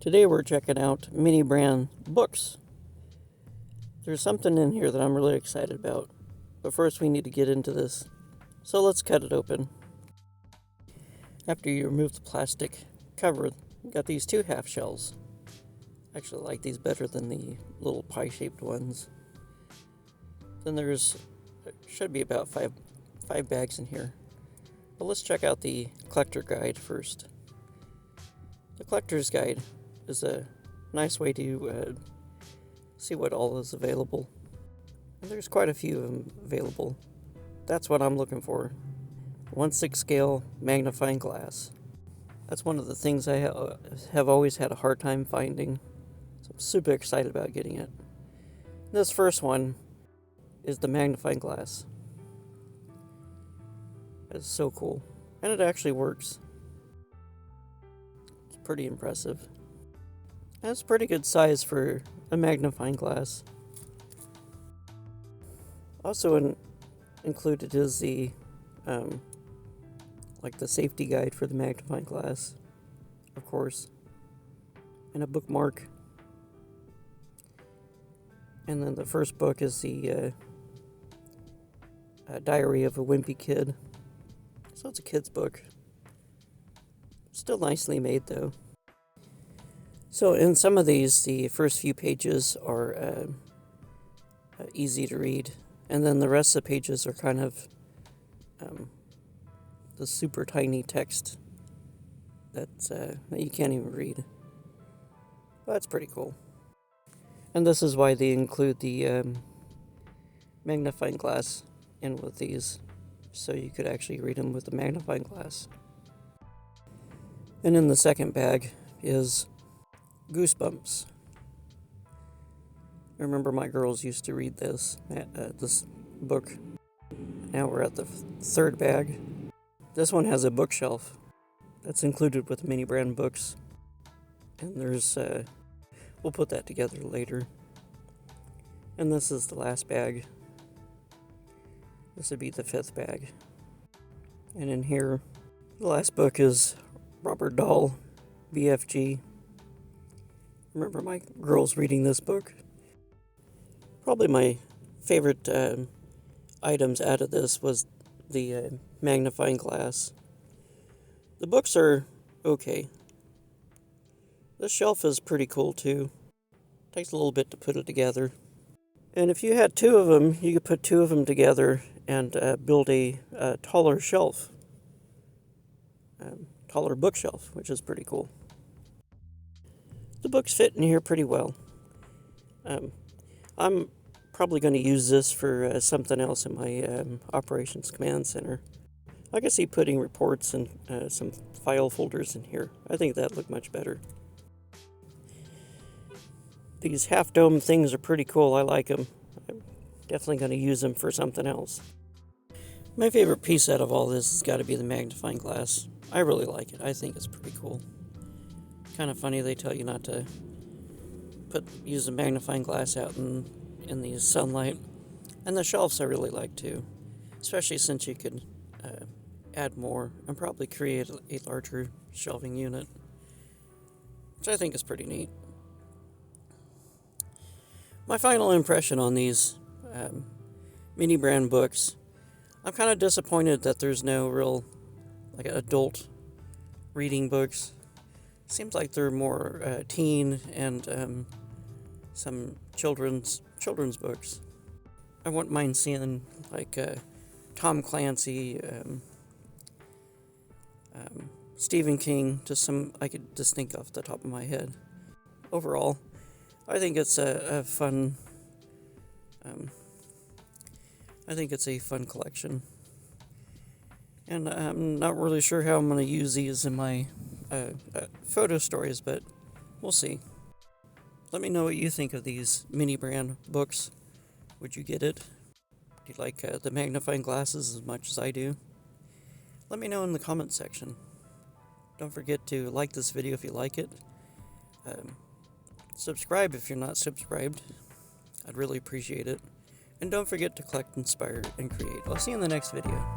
Today we're checking out mini brand books. There's something in here that I'm really excited about, but first we need to get into this. So let's cut it open. After you remove the plastic cover, you got these two half shells. I actually like these better than the little pie-shaped ones. Then should be about five bags in here. But let's check out the collector guide first. The collector's guide is a nice way to see what all is available. And there's quite a few of them available. That's what I'm looking for. 1/6 scale magnifying glass. That's one of the things I have always had a hard time finding. So I'm super excited about getting it. This first one is the magnifying glass. It's so cool. And it actually works. It's pretty impressive. And it's pretty good size for a magnifying glass. Also included is the the safety guide for the magnifying glass, of course, and a bookmark. And then the first book is the Diary of a Wimpy Kid. So it's a kid's book. Still nicely made, though. So in some of these, the first few pages are easy to read, and then the rest of the pages are kind of the super tiny text that you can't even read. Well, that's pretty cool. And this is why they include the magnifying glass in with these, so you could actually read them with the magnifying glass. And in the second bag is Goosebumps. I remember my girls used to read this book. Now we're at the third bag. This one has a bookshelf that's included with mini brand books. And there's, we'll put that together later. And this is the last bag. This would be the fifth bag. And in here, the last book is Robert Dahl, BFG. Remember my girls reading this book. Probably my favorite items out of this was the magnifying glass. The books are okay. This shelf is pretty cool too. Takes a little bit to put it together. And if you had two of them, you could put two of them together and build a taller shelf. Taller bookshelf, which is pretty cool. The books fit in here pretty well. I'm probably going to use this for something else in my operations command center. I can see putting reports and some file folders in here. I think that'd look much better. These half-dome things are pretty cool. I like them. I'm definitely going to use them for something else. My favorite piece out of all this has got to be the magnifying glass. I really like it. I think it's pretty cool. Kind of funny they tell you not to use the magnifying glass out in the sunlight. And the shelves I really like too, especially since you could add more and probably create a larger shelving unit, which I think is pretty neat. My final impression on these mini brand books, I'm kind of disappointed that there's no real adult reading books. Seems like they're more teen and some children's books. I wouldn't mind seeing Tom Clancy, Stephen King, I could just think off the top of my head. Overall, I think it's a fun collection. And I'm not really sure how I'm going to use these in my photo stories, but we'll see. Let me know what you think of these mini brand books. Would you get it? Do you like the magnifying glasses as much as I do? Let me know in the comments section. Don't forget to like this video if you like it. Subscribe if you're not subscribed. I'd really appreciate it. And don't forget to collect, inspire, and create. I'll see you in the next video.